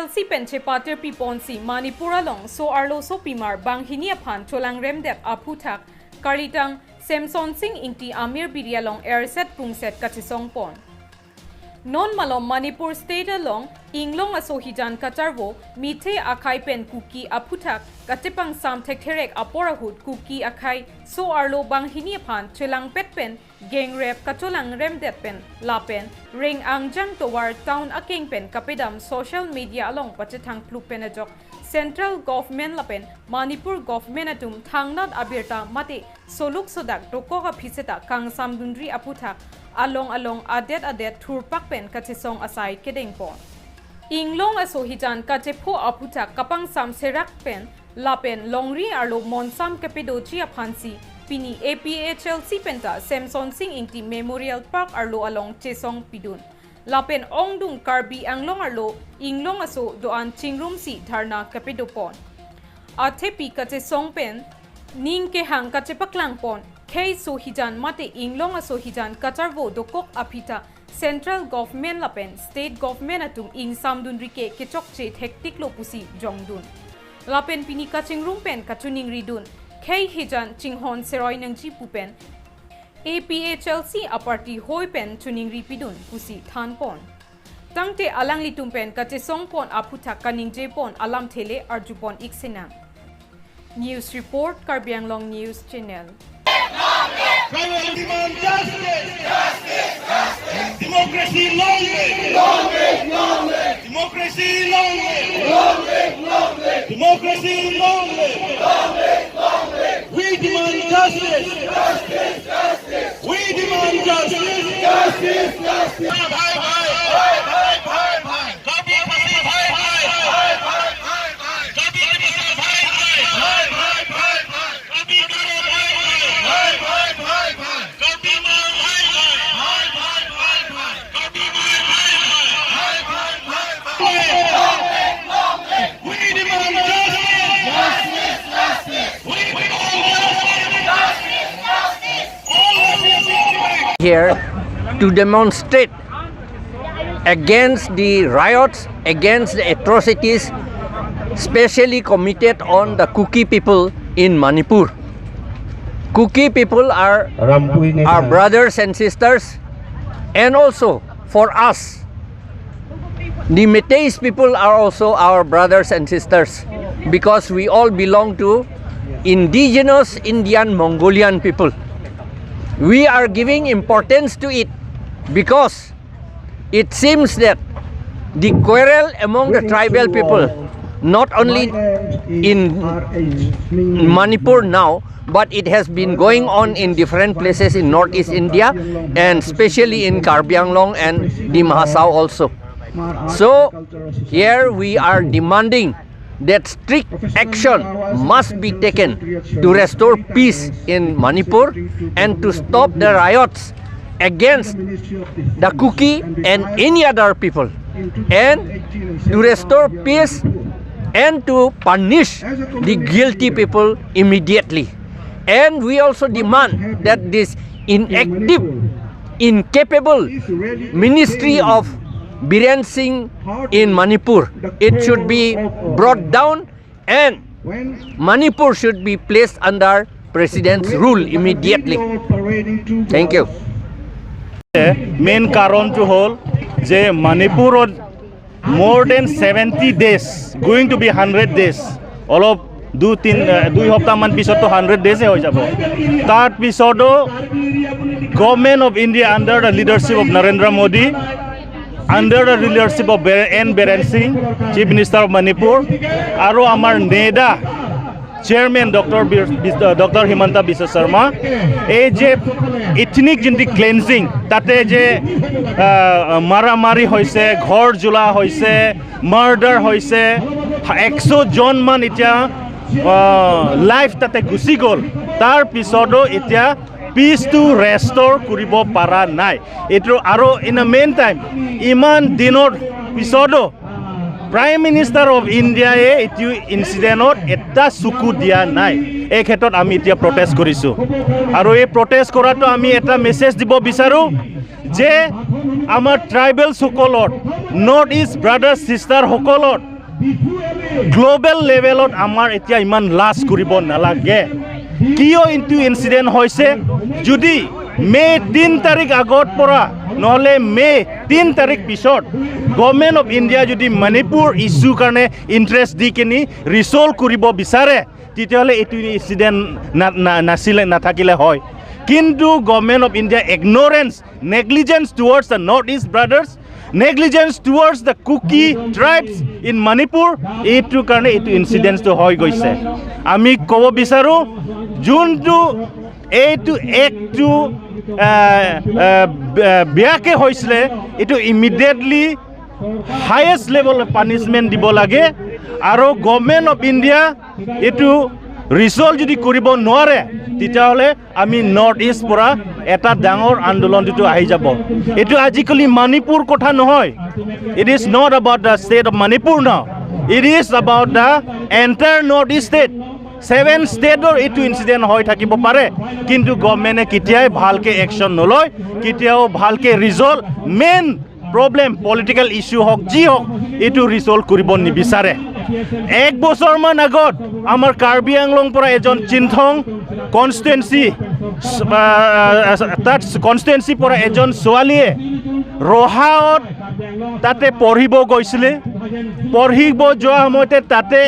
APHLC penche pater piponsi Manipur along so arlo so pimar bang hiniaphan cholang remdet aputhak karitang Samson Singh ingti Amir Birialong airset pungset kachisong pon. Non malom Manipur state along Inglong asohijan katarvo mithe akai pen kuki aputhak katipang sam thekherek aporahut kuki akai so arlo bang hiniaphan chelang pet pen gang rep kacholang remdet pen lapen ring angjang towar town aking pen kapedam social media along pachethang pluk penajok Central Government lapen Manipur Government atum thangnat abirta mate soluk sodak dokoga phiseta kang samdundri aputhak along adet thurpak pen kachisong asai kedeng pon. Inglong asohijan kachepo aputhak kapang sam serak pen lapen longri arlo monsam kapedochi aphansi pini APHLC penta Samson Singh ingti Memorial Park arlo along chesong pidun. Lapen ongdung Karbi Anglong arlo Inglong aso doan chingrum si dharna kapidopon. Athepi kache songpen ning ke hang kache paklang pon kei so hijan mate Inglong aso hijan katarvo dokok apita Central Government lapen State Government atum ing samdun rike kechok che hektik lo pusi jongdun. Lapen pini kachingrum pen kachuning ridun kei hijan chinghon seroy nangji pupen APHLC aparti hoi pen chuning ripidun pusi than pon. Tangte alang litum pen kache song pon aputhak kaning je pon alam thele arjupon iksena. News report Karbi Anglong News Channel. Demand justice! Democracy long live! Democracy long live! Democracy long live! We demand justice! We demand justice! Here to demonstrate against the riots, against the atrocities specially committed on the Kuki people in Manipur. Kuki people are our brothers and sisters, and also for us, the Metis people are also our brothers and sisters, because we all belong to indigenous Indian Mongolian people. We are giving importance to it because it seems that the quarrel among the tribal people, not only in Manipur now, but it has been going on in different places in northeast India and especially in Karbi Anglong and the Mahasau also. So here we are demanding that strict action must be taken to restore peace in Manipur and to stop the riots against the Kuki and any other people, and to restore peace and to punish the guilty people immediately. And we also demand that this inactive, incapable Ministry of Biren Singh in Manipur, it should be brought down and Manipur should be placed under President's rule immediately. Thank you. Main karon to hold je Manipur more than 70 days, going to be 100 days. All of 2 সপ্তাহ মান পিছত তো 100 days হৈ যাব। তার পিছত Government of India under the leadership of Narendra Modi, under the leadership of Biren Singh, Chief Minister of Manipur, aru amar NEDA Chairman Dr. Himanta Biswa Sharma, এই যে ethnic jinti cleansing, তাতে যে মারামারি হয়েছে, ঘর জ্বলা হয়েছে, মার্ডার হয়েছে, 100 জন মান এতিয়া লাইফ তাতে গুচি গ'ল। তাৰ পিছতো এতিয়া peace to restore কৰিব পৰা নাই। এইটো আৰু in the meantime ইমান দিনৰ পিছতো Prime Minister of India এইটো ইনসিডেন্টত এটা চকু দিয়া নাই। এই ক্ষেত্ৰত আমি এতিয়া প্ৰটেষ্ট কৰিছোঁ আৰু এই প্ৰটেষ্ট কৰাটো আমি এটা মেছেজ দিব বিচাৰোঁ যে আমাৰ ট্ৰাইবেল সকলৰ নৰ্থ ইষ্ট ব্ৰাদাৰ্ছ সিস্টাৰ সকলৰ গ্লোবেল লেভেলত আমাৰ এতিয়া ইমান লাজ কৰিব নালাগে কিয় ইনটু ইনসিডেন্ট হৈছে যদি মে 3 তাৰিখ আগত পৰা নহলে মে 3 তাৰিখ পিছত গভৰ্নমেন্ট অফ ইন্ডিয়া যদি মণিপুৰ ইস্যু কাৰণে ইন্টাৰেষ্ট দি কিনি ৰিসলভ কৰিব বিচাৰে তেতিয়াহলে এটো ইনসিডেন্ট নাথাকিলে হয় কিন্তু government of India ignorance negligence towards the northeast brothers negligence towards the Kuki tribes in Manipur etu karone etu incidents to hoy goise ami kobo bisaru juntu etu ektu biake hoisle etu immediately highest level of punishment dibo lage aro government of India etu resolve যদি কৰিব নোৱাৰে তেতিয়াহলে আমি north east পৰা এটা ডাঙৰ আন্দোলন যেটো আহি যাব এটো আজিকালি মণিপুৰ কথা নহয় it is not about the state of Manipur now it is about the entire North East state 7 ষ্টেটৰ এটো ইনসিডেন্ট হৈ থাকিব পাৰে কিন্তু গভৰ্নমেন্টে কিতিয়াই ভালকে একশন নলয় কিতিয়াও ভালকে ৰিসলভ মেইন প্ৰবলেম পলিটিক্যাল ইস্যু হক জি হক এটো ৰিসলভ কৰিব নিবিচাৰে এক বছৰ মান আগত আমাৰ কাৰ্বি আংলং পৰা এজন চিনথং কনস্টিটুৱেন্সি তাত কনস্টিটুৱেন্সি পৰা এজন ছোৱালীয়ে ৰহাত তাতে পঢ়িব গৈছিলে পঢ়িব যোৱা সময়তে তাতে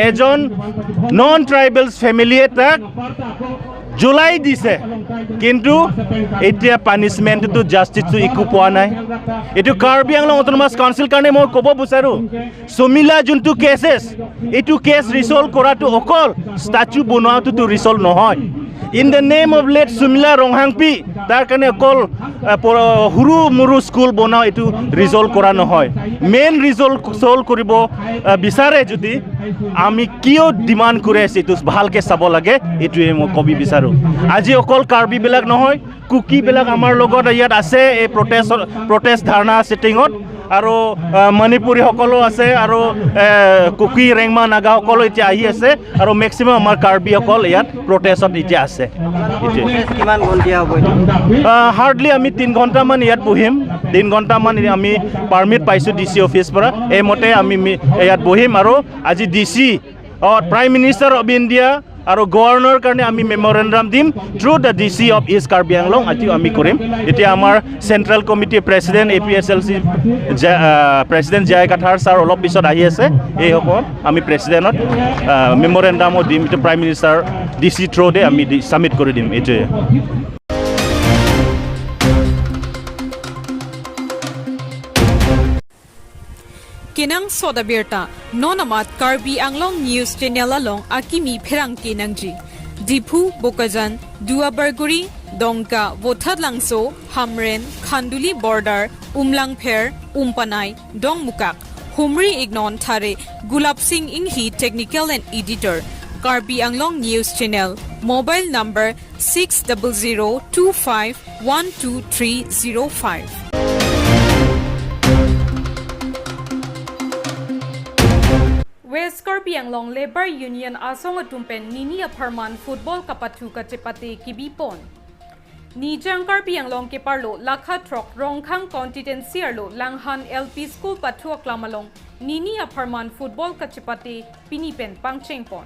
এজন নন ট্ৰাইবেলছ ফ্যামিলিয়ে তাক জুলাই দিছে কিন্তু এতিয়া পানিশমেন্টটো জাস্টিসটো একো পোৱা নাই এটো কাৰ্বি আংলং অটোনমাস কাউন্সিল কাৰণে মই ক'ব বিচাৰো সুমিলা যোনটো কেसेस এটো কেস ৰিসলভ কৰাটো অকল স্ট্যাচু বনোৱাটো ৰিসলভ নহয় in the name of late Sumila Ronghangpi তাৰ কাৰণে অকল হুৰু মুৰু স্কুল বনাও এটো ৰিসলভ কৰা নহয় মেইন ৰিসলভ কৰিব বিচাৰে যদি আমি কিয় ডিমান্ড কৰি আছো এটো ভালকে চাব লাগে এটোৱে মই কবি বিচাৰো আজি অকল কাৰ্বি বিলাক নহয় কুকি বিলাক আমাৰ লগত ইয়াত আছে এই প্ৰটেষ্ট ধাৰণা সিটিংত আৰু মণিপুৰী সকলো আছে আৰু কুকি ৰেংমা নাগা সকলো এতিয়া আহি আছে আৰু ম্যাক্সিমাম আমাৰ কাৰ্বি সকল ইয়াত প্ৰটেষ্টত এতিয়া আছে কিমান ঘণ্টা হ'ব হাৰ্ডলি আমি 3 ঘণ্টা মান ইয়াত বহিম 3 ঘণ্টা মান আমি পাৰমিট পাইছো ডিসি অফিচ পৰা এই মতে আমি ইয়াত বহিম আৰু আজি DC prime minister of India আৰু গভৰ্ণৰ কাৰণে আমি মেমোৰেন্ডাম দিম through the DC of east Karbi Anglong আজি আমি কৰিম এতিয়া আমাৰ সেন্ট্ৰেল কমিটি প্ৰেসিডেন্ট এপিএসএলসি প্ৰেসিডেন্ট জয় কাঠাৰ স্যাৰ অলপ পিছত আহি আছে এই সকল আমি প্ৰেসিডেন্টত মেমোৰেন্ডাম দিম to prime minister DC through the আমি সাবমিট কৰি দিম এটোৱে Kinang soda birta nonamat Karbi Anglong News Channel along akimi pherang kinangji Dipu Bokajan Duabarguri Dongka Wothadlangso Hamren Khanduli Border Umlangpher Umpanai Dongmukak Humri Ignon Thare Gulab Singh Inghi Technical and Editor Karbi Anglong News Channel Mobile number 6002512305 West Karbi Anglong Labor Union asong atumpen nini aparman football kapathu kachepate kibipon. Nijang Karbi Anglong ke parlo lakha trok rongkhang constituency arlo langhan LP school pathu aklamalong nini aparman football kachepate pinipen pangchengpon.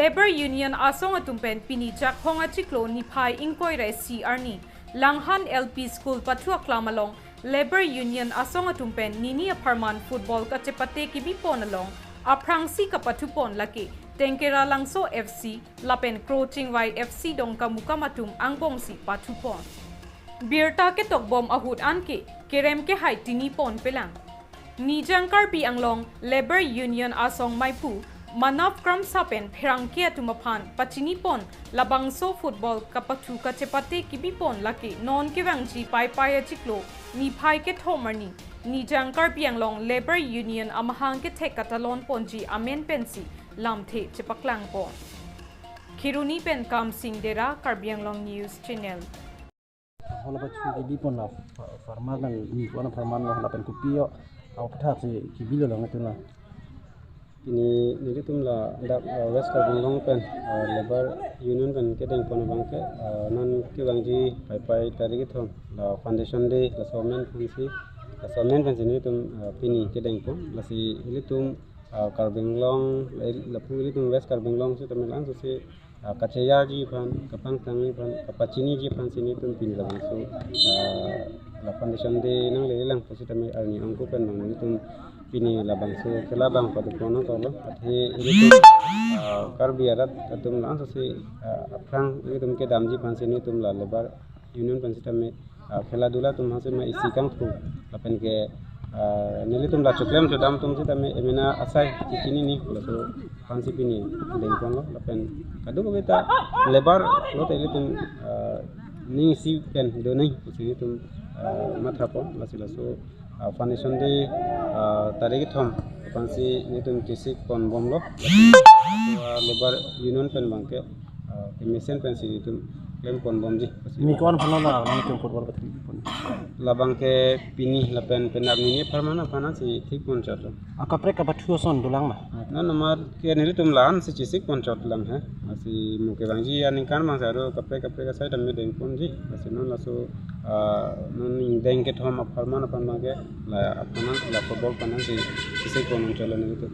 Labor Union asong atumpen pinijak hongachiklo niphai inkoire CRni langhan LP school pathu aklamalong Labor Union asong atumpen nini aparman football kachepate kibipon along Aprangsi kapatupon laki Tenkera Langso FC Lapen Croaching White FC Dongka Mukamatum Angbongsi patupon Birta ke tokbom ahud anke kerem ke hai tini pon pelang Nijang Karbi Anglong Labor Union asong Maipu Manav Kram Sapen Pherangke atumaphan pachini pon Labangso football kapatu kachepate kibipon laki non kewangji pai chiklo ni phai ke thomarni Nijang Karbi Anglong Labor Union amahang ke thek katalon ponji amen pensi lamthe chepaklang pon Khiruni pen kam sing dera Karbi Anglong News Channel Hola pachu kibipon la farman ni kona farman la pen kupio au pthak se kibilo la ngatuna ini tum la dak West Karbi Anglong pen Labor Union pen ke deng pon bangke non ke bangji pai tarigi thom la foundation day la somen fansi Samen kan sini tum pini kedeng pun lasi ini tum Karbi Anglong lapu ini tum West Karbi Anglong sih temen langsung sih kacaya ji pan kapang tangi pan kapacini ji pan sini tum pin labang so la foundation de nang le lang pasti temen arni angku pen nang tum pini labang so kelabang pada kono kalau he itu Karbi adat tum langsung sih aprang ini tum ke damji pan sini tum la lebar union pan sih temen खेला धुला तुम हासे मैं इसी कम थू अपन के नेली तुम ला चुकलेम जो दाम तुम से तमे एमेना असाई चिचिनी नी लसो फांसी पिनी देंकोन लो अपन कदु को बेटा लेबर लो तेली तुम नी सी पेन दो नहीं उसी तुम माथा को लसी लसो फाउंडेशन दे तारीख थम फांसी नी तुम किसी कोन बम लो लेबर यूनियन पेन बांके मिशन पेन सी तुम claim pon bomji mi kon phano na nang tum football patri pon labang ke pini lapen penap ni permana pana si thik pon chat akapre ka bathu son dulang ma na nomor ke nili tum lan si chisik pon chat lang hai asi muke bangji aning kan mang saro kapre ka sai dam me deng pon ji asi non laso non deng ke thom permana pan ma ke la apana la football pana si chisik pon chat lan ni to